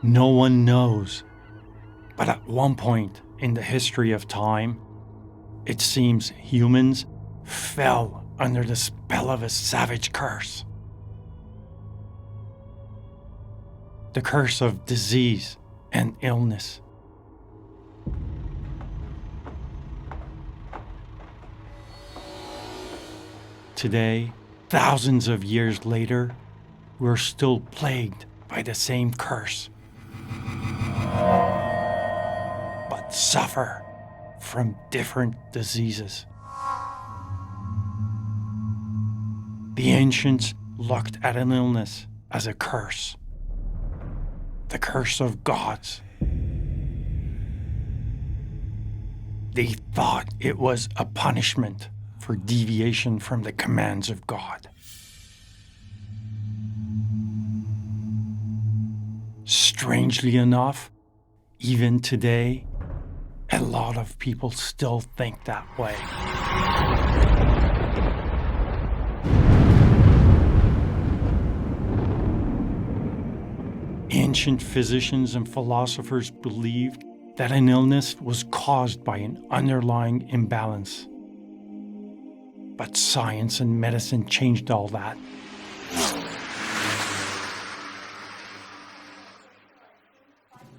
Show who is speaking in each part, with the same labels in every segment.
Speaker 1: No one knows. But at one point in the history of time, it seems humans fell under the spell of a savage curse. The curse of disease and illness. Today, thousands of years later, we're still plagued by the same curse, but suffer from different diseases. The ancients looked at an illness as a curse, the curse of gods. They thought it was a punishment for deviation from the commands of God. Strangely enough, even today, a lot of people still think that way. Ancient physicians and philosophers believed that an illness was caused by an underlying imbalance. But science and medicine changed all that.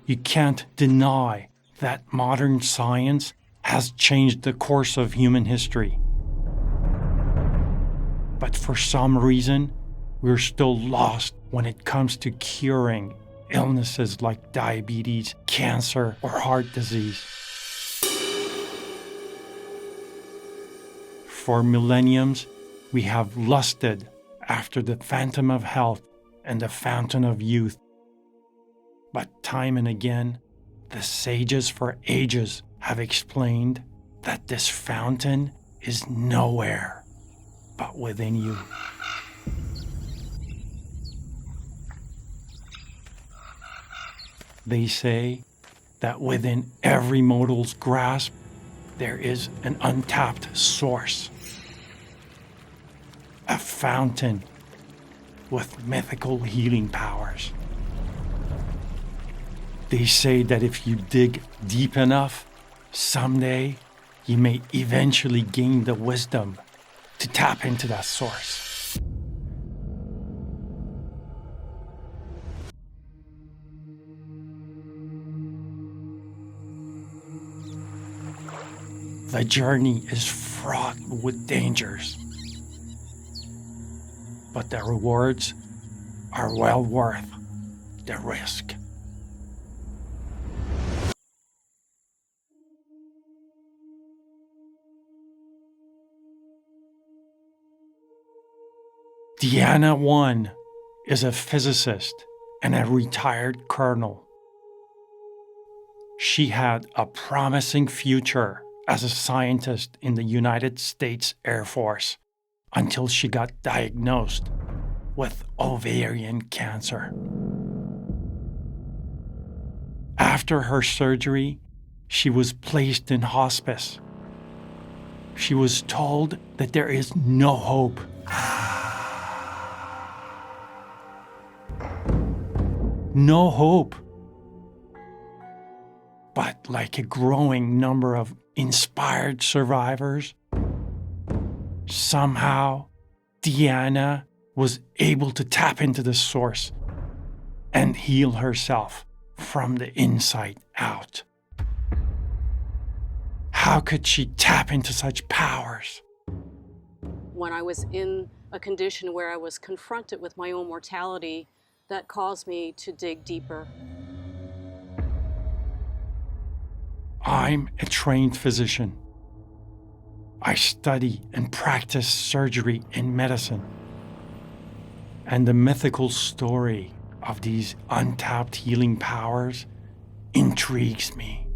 Speaker 1: You can't deny that modern science has changed the course of human history. But for some reason, we're still lost when it comes to curing illnesses like diabetes, cancer, or heart disease. For millenniums, we have lusted after the phantom of health and the fountain of youth. But time and again, the sages for ages have explained that this fountain is nowhere but within you. They say that within every mortal's grasp, there is an untapped source, a fountain with mythical healing powers. They say that if you dig deep enough, someday you may eventually gain the wisdom to tap into that source. The journey is fraught with dangers, but the rewards are well worth the risk. Deanna 1 is a physicist and a retired colonel. She had a promising future as a scientist in the United States Air Force until she got diagnosed with ovarian cancer. After her surgery, she was placed in hospice. She was told that there is no hope. No hope. But like a growing number of inspired survivors, somehow Deanna was able to tap into the source and heal herself from the inside out. How could she tap into such powers?
Speaker 2: When I was in a condition where I was confronted with my own mortality, that caused me to dig deeper.
Speaker 1: I'm a trained physician. I study and practice surgery and medicine. And the mythical story of these untapped healing powers intrigues me.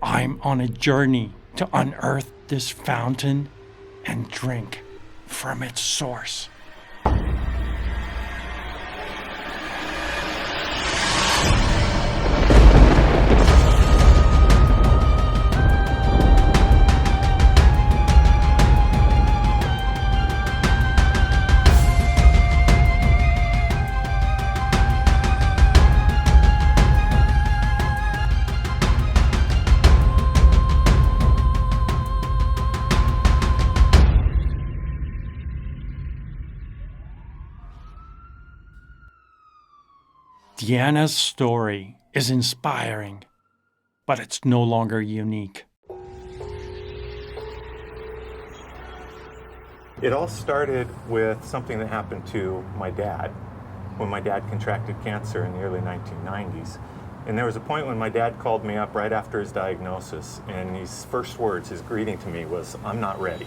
Speaker 1: I'm on a journey to unearth this fountain and drink from its source. Diana's story is inspiring, but it's no longer unique.
Speaker 3: It all started with something that happened to my dad when my dad contracted cancer in the early 1990s. And there was a point when my dad called me up right after his diagnosis, and his first words, his greeting to me was, "I'm not ready."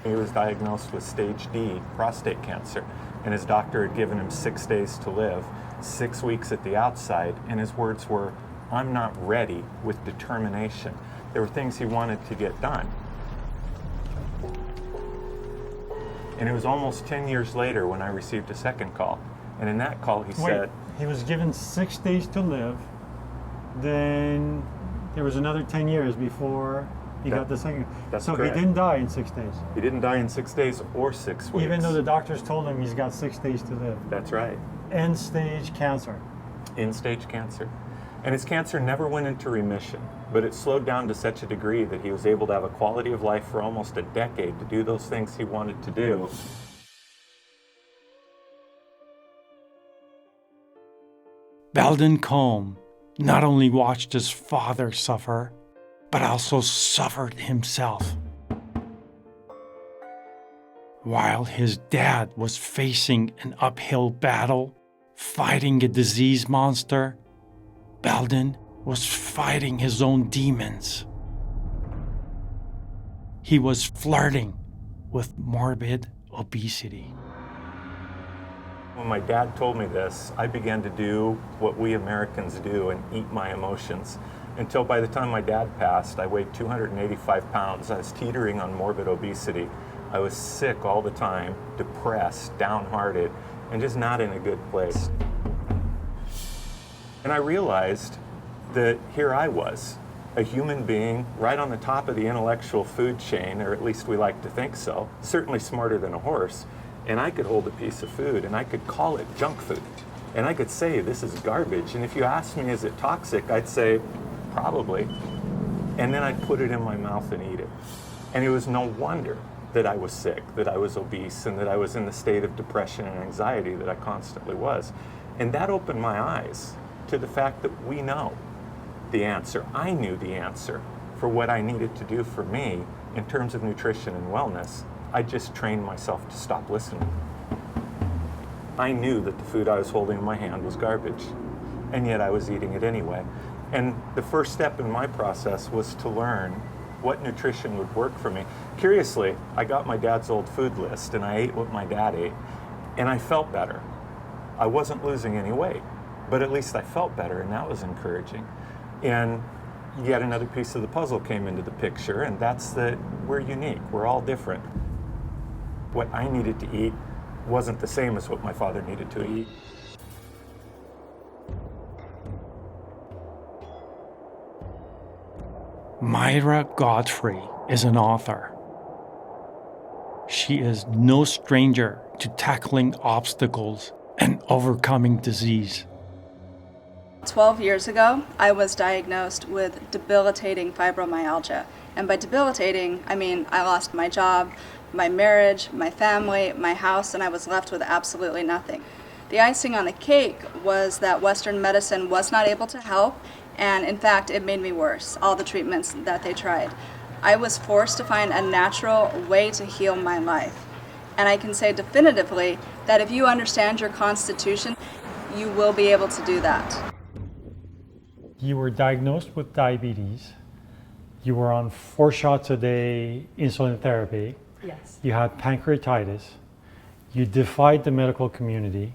Speaker 3: He was diagnosed with stage D prostate cancer, and his doctor had given him 6 days to live, 6 weeks at the outside, and his words were, "I'm not ready," with determination. There were things he wanted to get done. And it was almost 10 years later when I received a second call. And in that call he said...
Speaker 1: He was given 6 days to live, then there was another 10 years before he got the second.
Speaker 3: That's
Speaker 1: so
Speaker 3: correct.
Speaker 1: He didn't die in 6 days.
Speaker 3: He didn't die in 6 days or 6 weeks.
Speaker 1: Even though the doctors told him he's got 6 days to live.
Speaker 3: That's right.
Speaker 1: End-stage cancer.
Speaker 3: End-stage cancer. And his cancer never went into remission, but it slowed down to such a degree that he was able to have a quality of life for almost a decade to do those things he wanted to do.
Speaker 1: Belden Combe not only watched his father suffer, but also suffered himself. While his dad was facing an uphill battle, fighting a disease monster, Belden was fighting his own demons. He was flirting with morbid obesity.
Speaker 3: When my dad told me this, I began to do what we Americans do and eat my emotions. Until by the time my dad passed, I weighed 285 pounds. I was teetering on morbid obesity. I was sick all the time, depressed, downhearted, and just not in a good place. And I realized that here I was, a human being right on the top of the intellectual food chain, or at least we like to think so, certainly smarter than a horse. And I could hold a piece of food and I could call it junk food. And I could say, this is garbage. And if you asked me, is it toxic? I'd say, probably. And then I'd put it in my mouth and eat it. And it was no wonder that I was sick, that I was obese, and that I was in the state of depression and anxiety that I constantly was. And that opened my eyes to the fact that we know the answer. I knew the answer for what I needed to do for me in terms of nutrition and wellness. I just trained myself to stop listening. I knew that the food I was holding in my hand was garbage, and yet I was eating it anyway. And the first step in my process was to learn what nutrition would work for me. Curiously, I got my dad's old food list and I ate what my dad ate, and I felt better. I wasn't losing any weight, but at least I felt better, and that was encouraging. And yet another piece of the puzzle came into the picture, and that's that we're unique, we're all different. What I needed to eat wasn't the same as what my father needed to eat.
Speaker 1: Myra Godfrey is an author. She is no stranger to tackling obstacles and overcoming disease.
Speaker 4: 12 years ago, I was diagnosed with debilitating fibromyalgia. And by debilitating, I mean I lost my job, my marriage, my family, my house, and I was left with absolutely nothing. The icing on the cake was that Western medicine was not able to help, and in fact, it made me worse, all the treatments that they tried. I was forced to find a natural way to heal my life. And I can say definitively that if you understand your constitution, you will be able to do that.
Speaker 1: You were diagnosed with diabetes. You were on 4 shots a day insulin therapy.
Speaker 5: Yes.
Speaker 1: You had pancreatitis. You defied the medical community.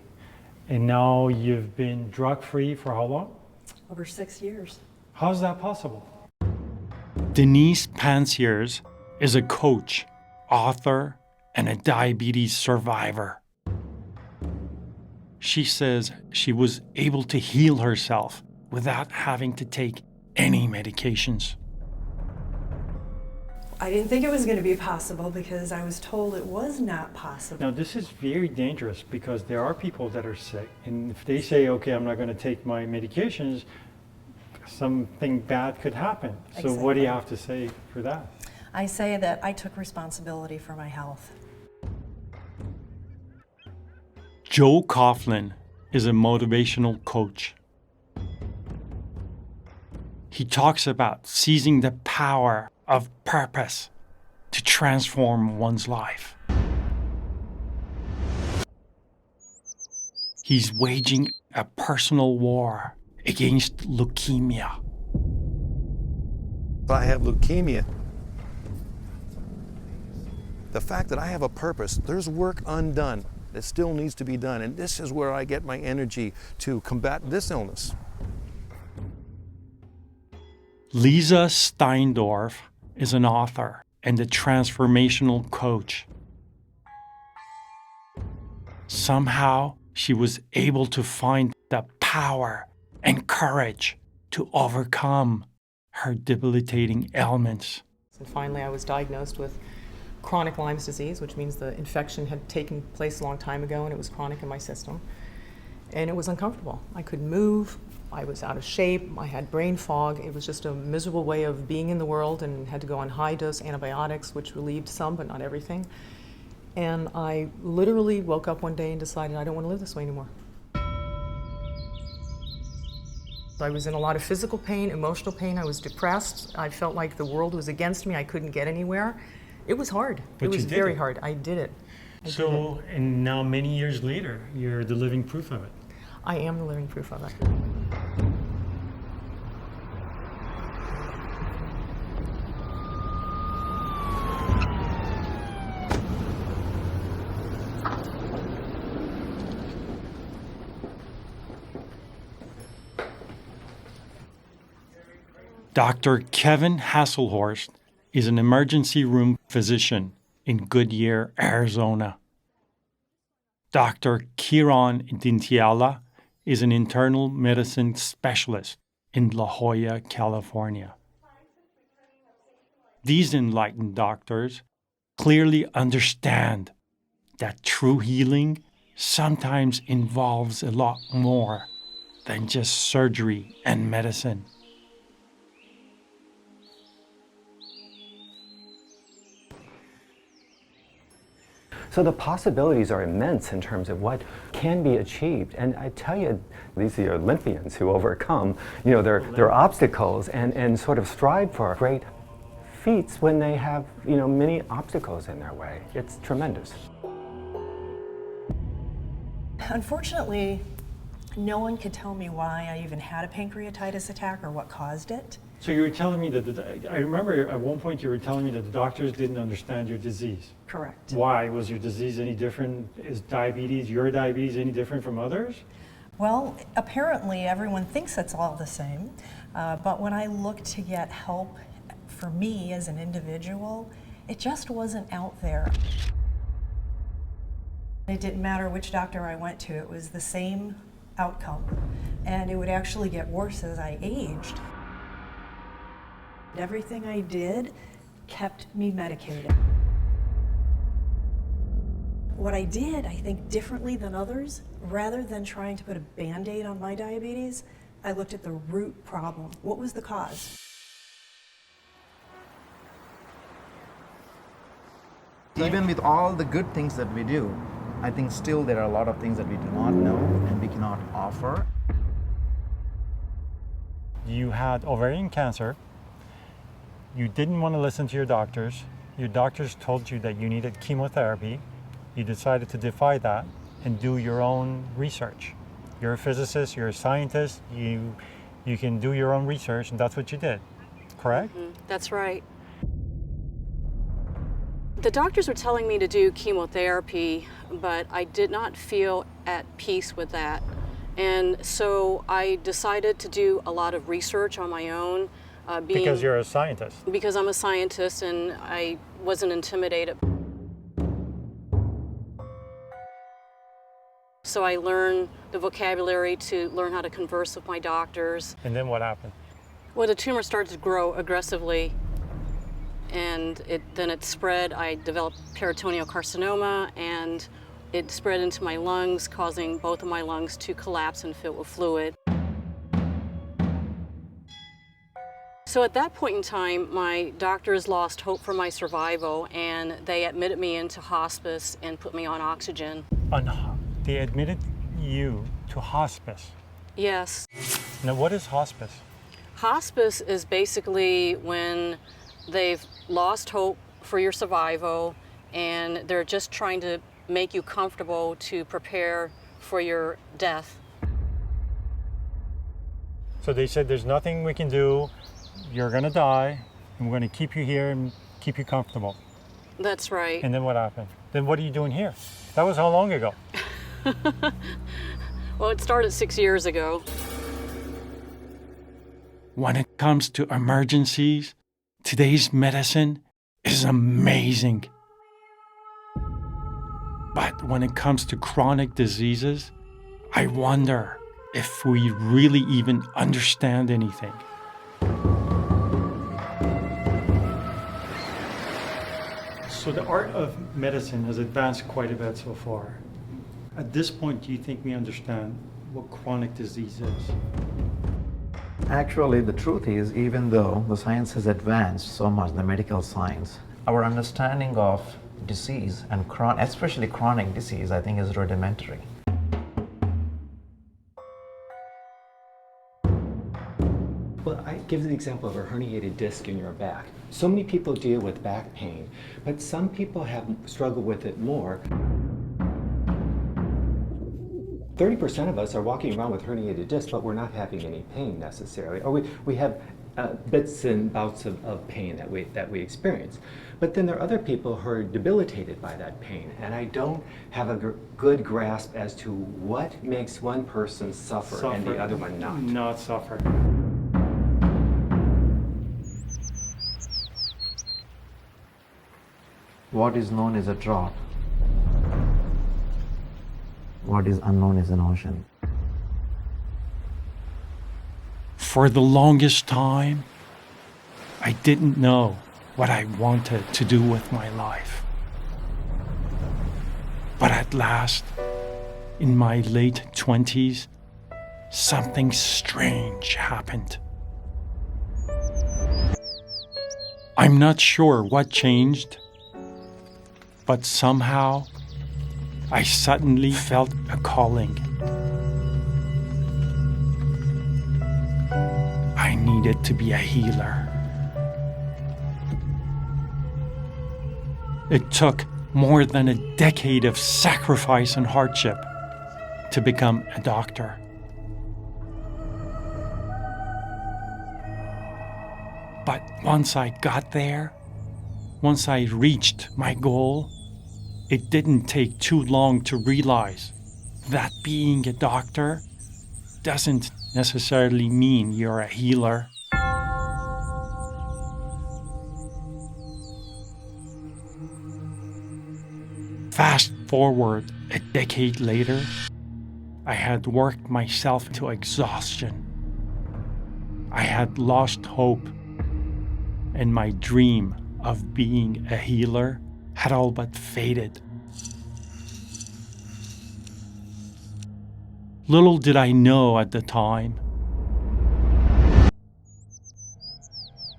Speaker 1: And now you've been drug-free for how long?
Speaker 5: Over 6 years.
Speaker 1: How's that possible? Denise Pansiers is a coach, author, and a diabetes survivor. She says she was able to heal herself without having to take any medications.
Speaker 5: I didn't think it was going to be possible because I was told it was not possible.
Speaker 1: Now, this is very dangerous because there are people that are sick, and if they say, okay, I'm not going to take my medications, something bad could happen. So what do you have to say for that?
Speaker 5: I say that I took responsibility for my health.
Speaker 1: Joe Coughlin is a motivational coach. He talks about seizing the power of purpose to transform one's life. He's waging a personal war against leukemia.
Speaker 6: I have leukemia. The fact that I have a purpose, there's work undone that still needs to be done, and this is where I get my energy to combat this illness.
Speaker 1: Lisa Steindorf is an author and a transformational coach. Somehow, she was able to find the power and courage to overcome her debilitating ailments.
Speaker 7: And finally, I was diagnosed with chronic Lyme's disease, which means the infection had taken place a long time ago and it was chronic in my system. And it was uncomfortable. I couldn't move, I was out of shape, I had brain fog. It was just a miserable way of being in the world, and had to go on high-dose antibiotics, which relieved some but not everything. And I literally woke up one day and decided I don't want to live this way anymore. I was in a lot of physical pain, emotional pain. I was depressed. I felt like the world was against me. I couldn't get anywhere. It was hard.
Speaker 1: But
Speaker 7: it was
Speaker 1: you did
Speaker 7: very
Speaker 1: it.
Speaker 7: hard. I did it.
Speaker 1: And now many years later, you're the living proof of it.
Speaker 7: I am the living proof of it.
Speaker 1: Dr. Kevin Hasselhorst is an emergency room physician in Goodyear, Arizona. Dr. Kiran Dintiala is an internal medicine specialist in La Jolla, California. These enlightened doctors clearly understand that true healing sometimes involves a lot more than just surgery and medicine.
Speaker 8: So the possibilities are immense in terms of what can be achieved. And I tell you, these are Olympians who overcome, their obstacles and sort of strive for great feats when they have, many obstacles in their way. It's tremendous.
Speaker 5: Unfortunately, no one could tell me why I even had a pancreatitis attack or what caused it.
Speaker 1: So you were telling me that, I remember at one point you were telling me that the doctors didn't understand your disease.
Speaker 5: Correct.
Speaker 1: Why? Was your disease any different? Is your diabetes any different from others?
Speaker 5: Well, apparently everyone thinks it's all the same, but when I looked to get help for me as an individual, it just wasn't out there. It didn't matter which doctor I went to, it was the same outcome, and it would actually get worse as I aged. Everything I did kept me medicated. What I did, I think, differently than others, rather than trying to put a Band-Aid on my diabetes, I looked at the root problem. What was the cause?
Speaker 9: Even with all the good things that we do, I think still there are a lot of things that we do not know and we cannot offer.
Speaker 1: You had ovarian cancer. You didn't want to listen to your doctors. Your doctors told you that you needed chemotherapy. You decided to defy that and do your own research. You're a physicist, you're a scientist, you can do your own research, and that's what you did, correct?
Speaker 2: Mm-hmm. That's right. The doctors were telling me to do chemotherapy, but I did not feel at peace with that. And so I decided to do a lot of research on my own.
Speaker 1: Because you're a scientist.
Speaker 2: Because I'm a scientist and I wasn't intimidated. So I learned the vocabulary to learn how to converse with my doctors.
Speaker 1: And then what happened?
Speaker 2: Well, the tumor started to grow aggressively, and then it spread. I developed peritoneal carcinoma, and it spread into my lungs, causing both of my lungs to collapse and fill with fluid. So at that point in time, my doctors lost hope for my survival, and they admitted me into hospice and put me on oxygen.
Speaker 1: they admitted you to hospice.
Speaker 2: Yes.
Speaker 1: Now, what is hospice?
Speaker 2: Hospice is basically when they've lost hope for your survival and they're just trying to make you comfortable to prepare for your death.
Speaker 1: So they said, there's nothing we can do. You're going to die, and we're going to keep you here and keep you comfortable.
Speaker 2: That's right.
Speaker 1: And then what happened? Then what are you doing here? That was how long ago?
Speaker 2: Well, it started 6 years ago.
Speaker 1: When it comes to emergencies, today's medicine is amazing. But when it comes to chronic diseases, I wonder if we really even understand anything. So the art of medicine has advanced quite a bit so far. At this point, do you think we understand what chronic disease is?
Speaker 9: Actually, the truth is, even though the science has advanced so much, the medical science, our understanding of disease and especially chronic disease, I think, is rudimentary.
Speaker 8: Well, I give the example of a herniated disc in your back. So many people deal with back pain, but some people have struggled with it more. 30% of us are walking around with herniated discs, but we're not having any pain necessarily. Or we have bits and bouts of pain that we experience. But then there are other people who are debilitated by that pain, and I don't have a good grasp as to what makes one person suffer and the other one not.
Speaker 1: Not suffer.
Speaker 9: What is known is a drop. What is unknown is an ocean.
Speaker 1: For the longest time, I didn't know what I wanted to do with my life. But at last, in my late 20s, something strange happened. I'm not sure what changed, but somehow I suddenly felt a calling. I needed to be a healer. It took more than a decade of sacrifice and hardship to become a doctor. But once I got there, once I reached my goal, it didn't take too long to realize that being a doctor doesn't necessarily mean you're a healer. Fast forward a decade later, I had worked myself to exhaustion. I had lost hope, and my dream of being a healer had all but faded. Little did I know at the time,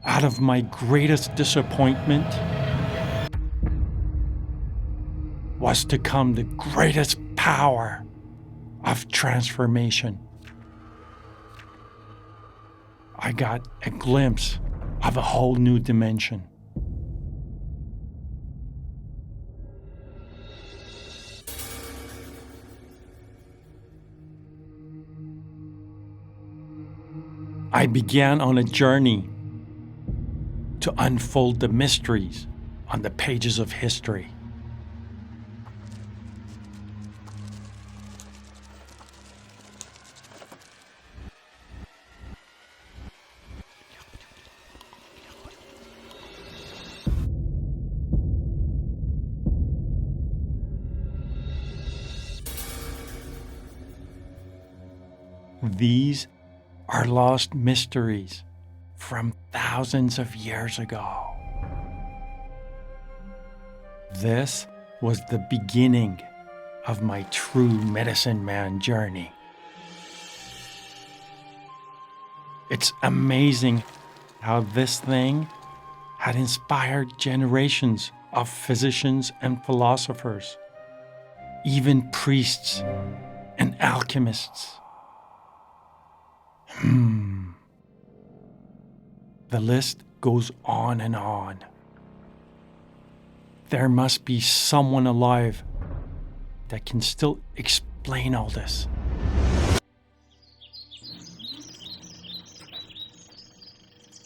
Speaker 1: out of my greatest disappointment was to come the greatest power of transformation. I got a glimpse of a whole new dimension. I began on a journey to unfold the mysteries on the pages of history. These are lost mysteries from thousands of years ago. This was the beginning of my true medicine man journey. It's amazing how this thing had inspired generations of physicians and philosophers. even priests and alchemists. The list goes on and on. There must be someone alive that can still explain all this.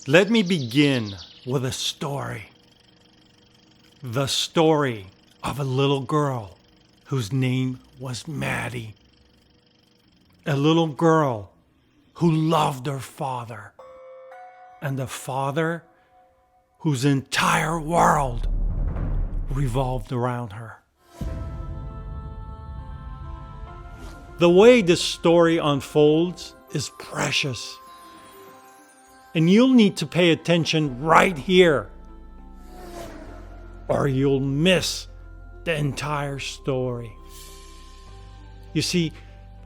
Speaker 1: Let me begin with a story. The story of a little girl whose name was Maddie. A little girl who loved her father, and a father whose entire world revolved around her. The way this story unfolds is precious, and you'll need to pay attention right here, or you'll miss the entire story. You see,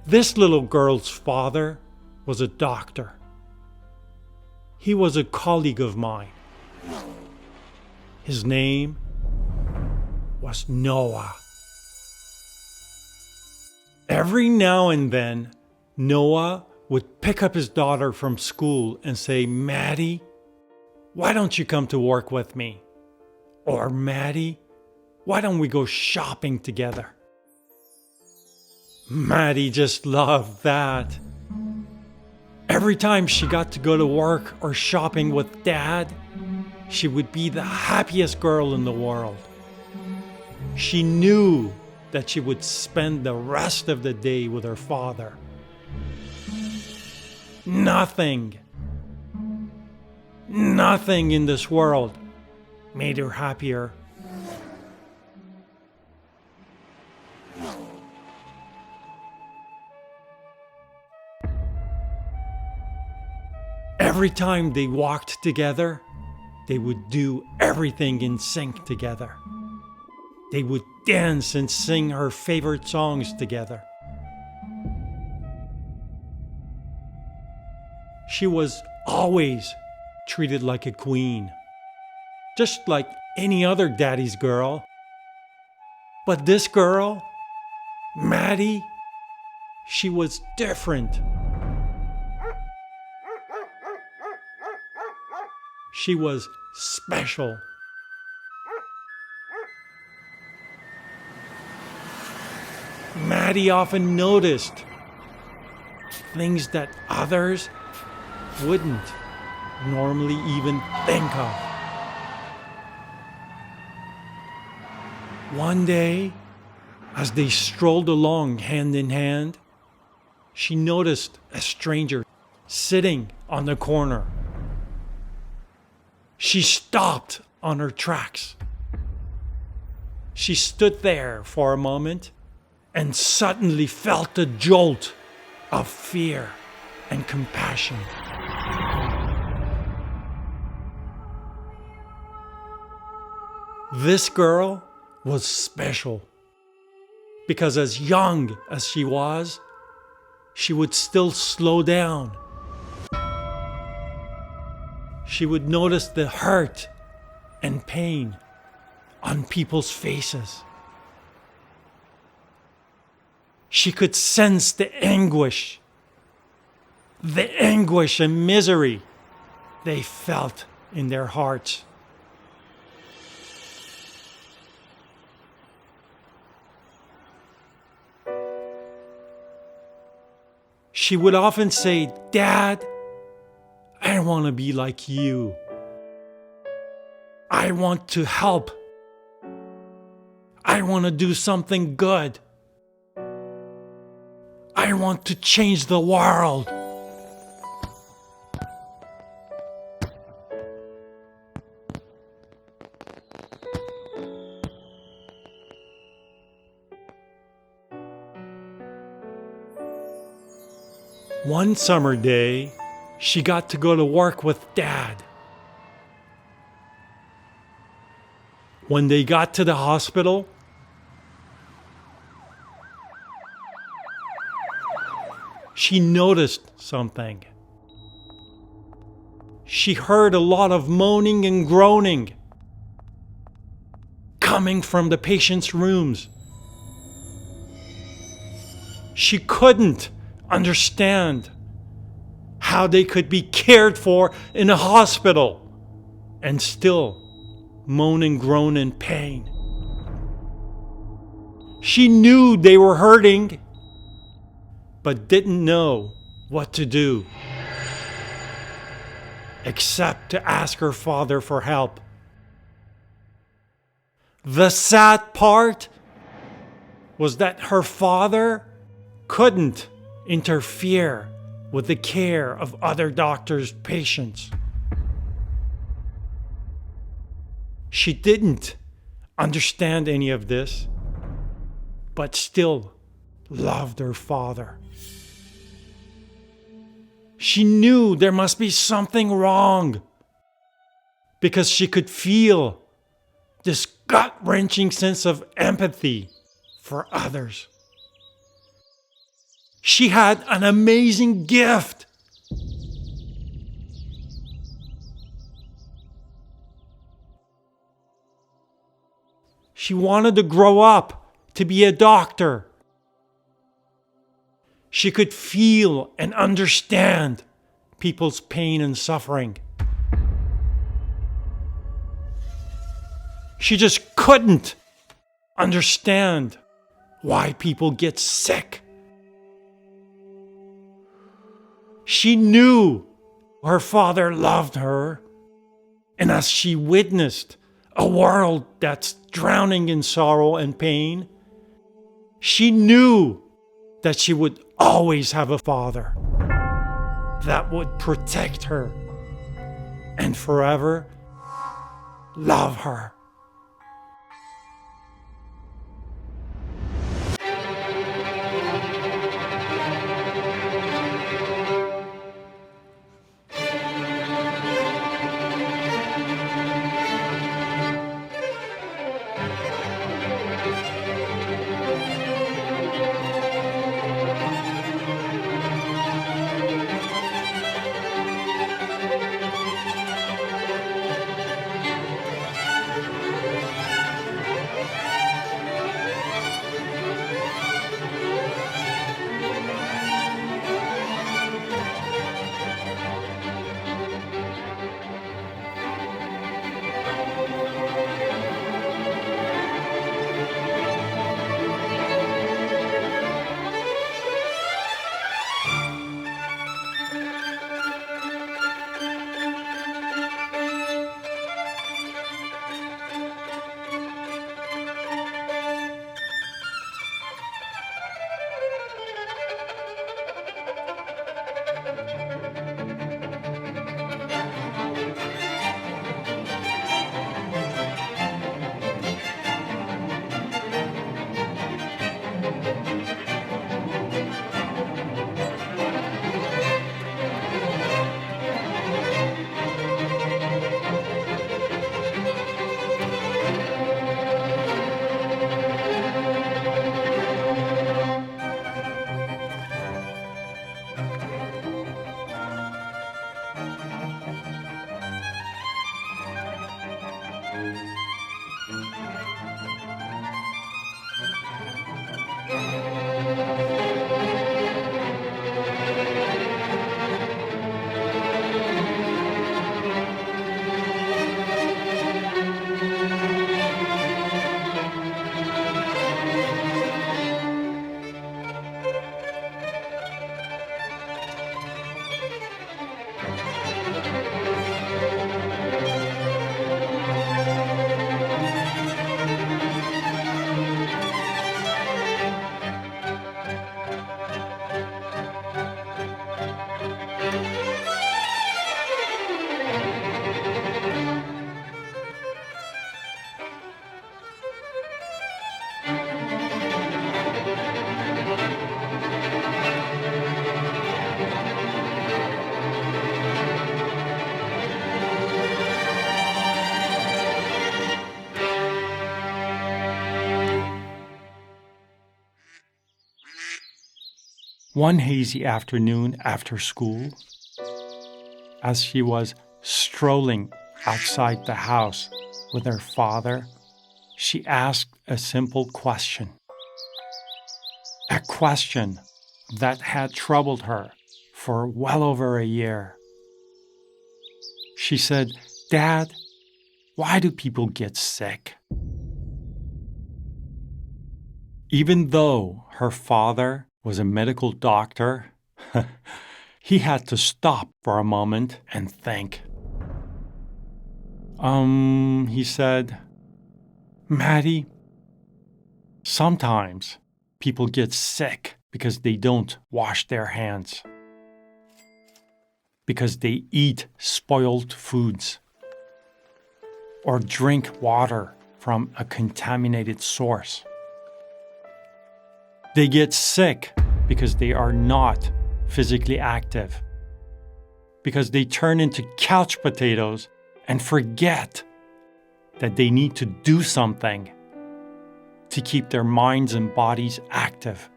Speaker 1: this little girl's father was a doctor. He was a colleague of mine. His name was Noah. Every now and then, Noah would pick up his daughter from school and say, "Maddie, why don't you come to work with me?" Or, "Maddie, why don't we go shopping together?" Maddie just loved that. Every time she got to go to work or shopping with Dad, she would be the happiest girl in the world. She knew that she would spend the rest of the day with her father. Nothing in this world made her happier. Every time they walked together, they would do everything in sync together. They would dance and sing her favorite songs together. She was always treated like a queen, just like any other daddy's girl. But this girl, Maddie, she was different. She was special. Maddie often noticed things that others wouldn't normally even think of. One day, as they strolled along hand in hand, she noticed a stranger sitting on the corner. She stopped on her tracks. She stood there for a moment and suddenly felt a jolt of fear and compassion. This girl was special because as young as she was, she would still slow down. She would notice the hurt and pain on people's faces. She could sense the anguish and misery they felt in their hearts. She would often say, "Dad, I want to be like you. I want to help. I want to do something good. I want to change the world." One summer day, she got to go to work with Dad. When they got to the hospital, she noticed something. She heard a lot of moaning and groaning coming from the patients' rooms. She couldn't understand how they could be cared for in a hospital and still moan and groan in pain. She knew they were hurting, but didn't know what to do except to ask her father for help. The sad part was that her father couldn't interfere with the care of other doctors' patients. She didn't understand any of this, but still loved her father. She knew there must be something wrong because she could feel this gut-wrenching sense of empathy for others. She had an amazing gift. She wanted to grow up to be a doctor. She could feel and understand people's pain and suffering. She just couldn't understand why people get sick. She knew her father loved her, and as she witnessed a world that's drowning in sorrow and pain, she knew that she would always have a father that would protect her and forever love her. One hazy afternoon after school, as she was strolling outside the house with her father, she asked a simple question. a question that had troubled her for well over a year. She said, "Dad, why do people get sick?" Even though her father was a medical doctor, he had to stop for a moment and think. He said, "Maddie, sometimes people get sick because they don't wash their hands, because they eat spoiled foods, or drink water from a contaminated source. They get sick because they are not physically active, because they turn into couch potatoes and forget that they need to do something to keep their minds and bodies active.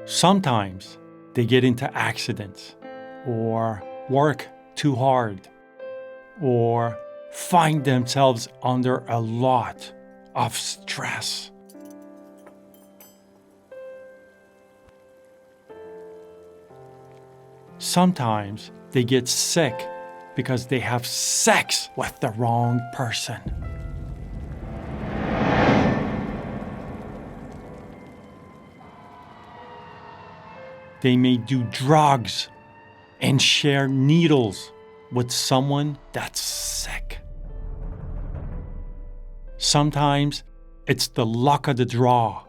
Speaker 1: Sometimes they get into accidents, or work too hard, or find themselves under a lot of stress. Sometimes they get sick because they have sex with the wrong person. They may do drugs and share needles with someone that's sick. Sometimes it's the luck of the draw.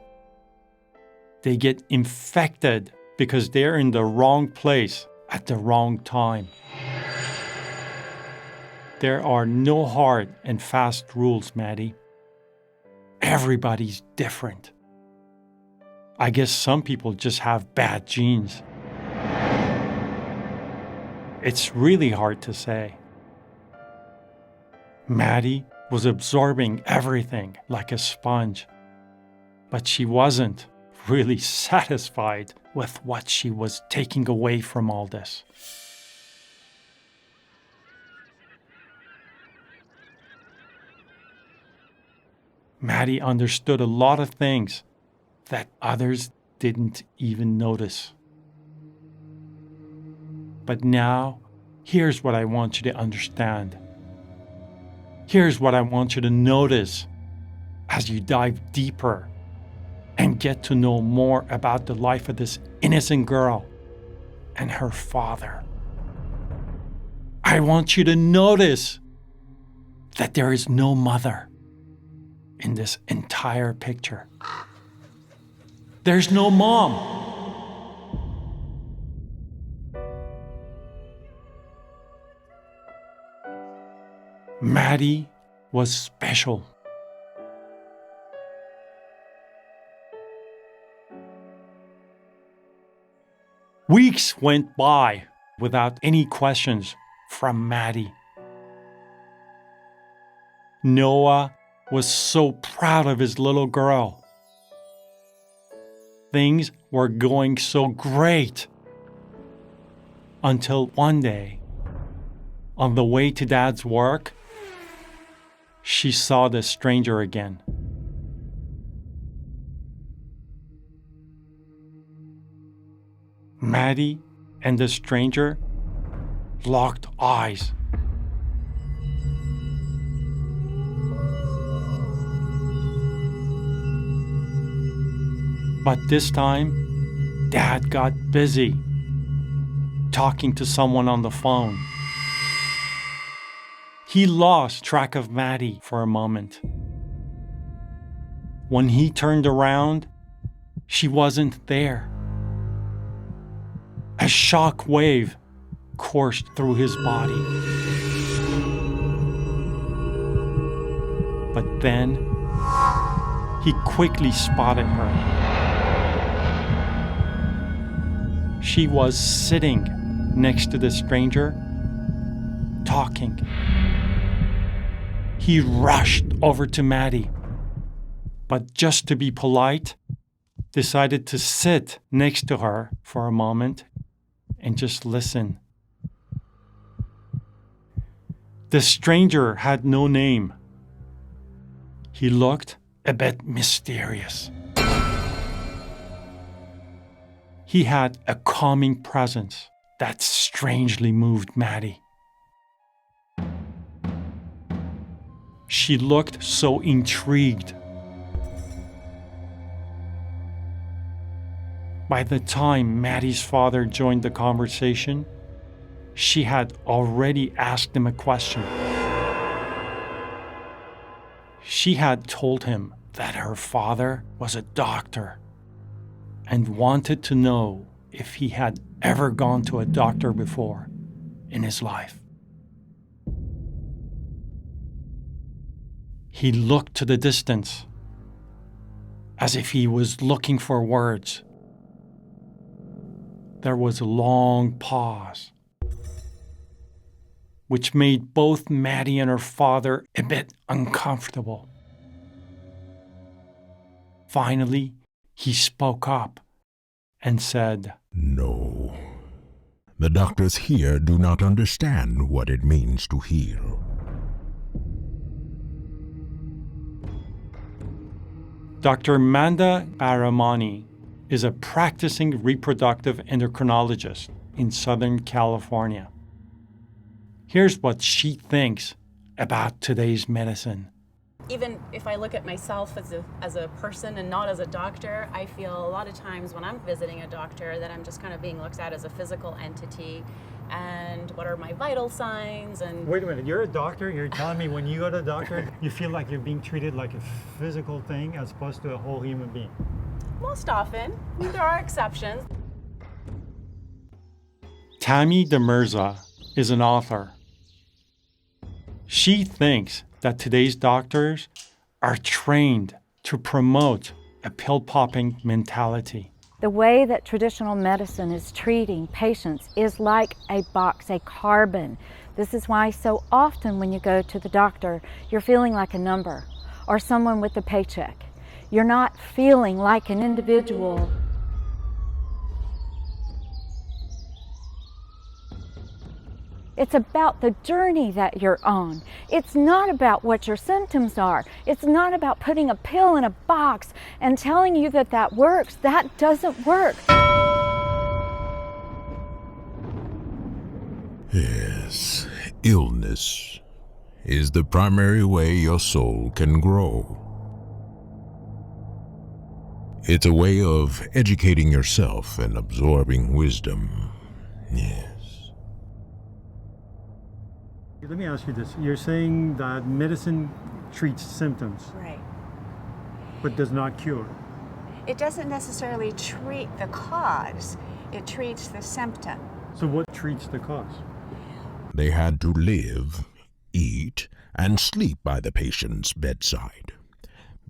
Speaker 1: They get infected because they're in the wrong place at the wrong time. There are no hard and fast rules, Maddie. Everybody's different. I guess some people just have bad genes. It's really hard to say. Maddie was absorbing everything like a sponge, but she wasn't really satisfied with what she was taking away from all this. Maddie understood a lot of things that others didn't even notice. But now, here's what I want you to understand. Here's what I want you to notice as you dive deeper and get to know more about the life of this innocent girl and her father. I want you to notice that there is no mother in this entire picture. There's no mom. Maddie was special. Weeks went by without any questions from Maddie. Noah was so proud of his little girl. Things were going so great until one day, on the way to Dad's work, she saw the stranger again. Maddie and the stranger locked eyes. But this time, Dad got busy talking to someone on the phone. He lost track of Maddie for a moment. When he turned around, she wasn't there. A shock wave coursed through his body. But then, he quickly spotted her. She was sitting next to the stranger, talking. He rushed over to Maddie, but just to be polite, decided to sit next to her for a moment and just listen. The stranger had no name. He looked a bit mysterious. He had a calming presence that strangely moved Maddie. She looked so intrigued. By the time Maddie's father joined the conversation, she had already asked him a question. She had told him that her father was a doctor and wanted to know if he had ever gone to a doctor before in his life. He looked to the distance as if he was looking for words. There was a long pause, which made both Maddie and her father a bit uncomfortable. Finally, he spoke up and said,
Speaker 10: "No, the doctors here do not understand what it means to heal."
Speaker 1: Dr. Manda Baramani is a practicing reproductive endocrinologist in Southern California. Here's what she thinks about today's medicine.
Speaker 11: Even if I look at myself as a person and not as a doctor, I feel a lot of times when I'm visiting a doctor that I'm just kind of being looked at as a physical entity, and what are my vital signs. And
Speaker 12: wait a minute, you're a doctor? You're telling me when you go to a doctor, you feel like you're being treated like a physical thing as opposed to a whole human being?
Speaker 11: most often, there are exceptions.
Speaker 1: Tammy DeMirza is an author. She thinks that today's doctors are trained to promote a pill-popping mentality.
Speaker 13: The way that traditional medicine is treating patients is like a box, a carbon. This is why so often when you go to the doctor, you're feeling like a number or someone with a paycheck. You're not feeling like an individual. It's about the journey that you're on. It's not about what your symptoms are. It's not about putting a pill in a box and telling you that that works. That doesn't work.
Speaker 10: Yes, illness is the primary way your soul can grow. It's a way of educating yourself and absorbing wisdom. Yes.
Speaker 12: Let me ask you this. You're saying that medicine treats symptoms,
Speaker 14: right,
Speaker 12: but does not cure.
Speaker 14: It doesn't necessarily treat the cause, it treats the symptom.
Speaker 12: So what treats the cause?
Speaker 10: They had to live, eat, and sleep by the patient's bedside.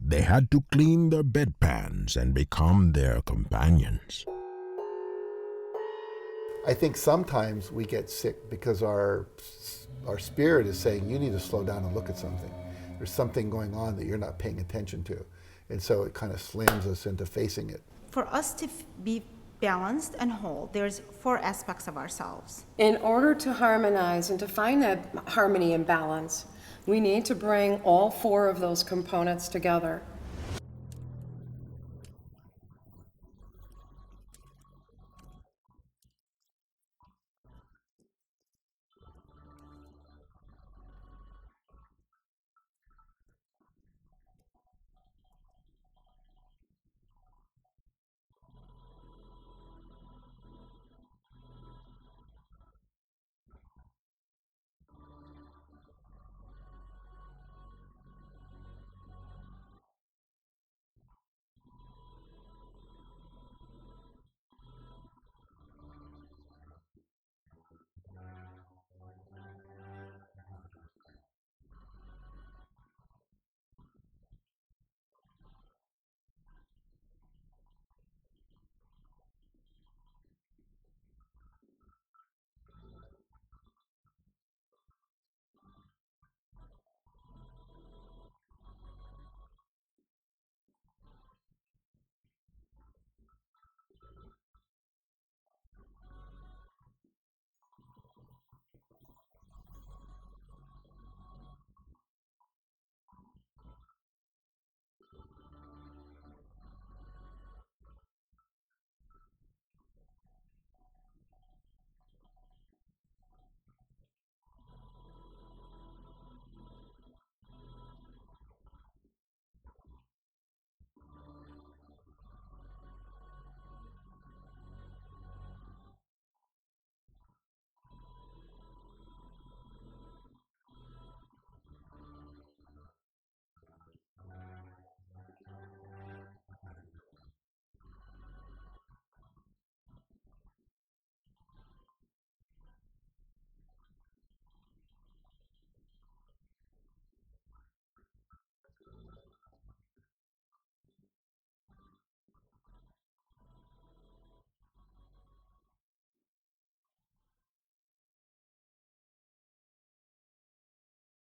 Speaker 10: They had to clean their bedpans and become their companions.
Speaker 15: I think sometimes we get sick because our spirit is saying, you need to slow down and look at something. There's something going on that you're not paying attention to. And so it kind of slams us into facing it.
Speaker 16: For us to be balanced and whole, there's 4 aspects of ourselves.
Speaker 17: In order to harmonize and to find that harmony and balance, we need to bring all 4 of those components together.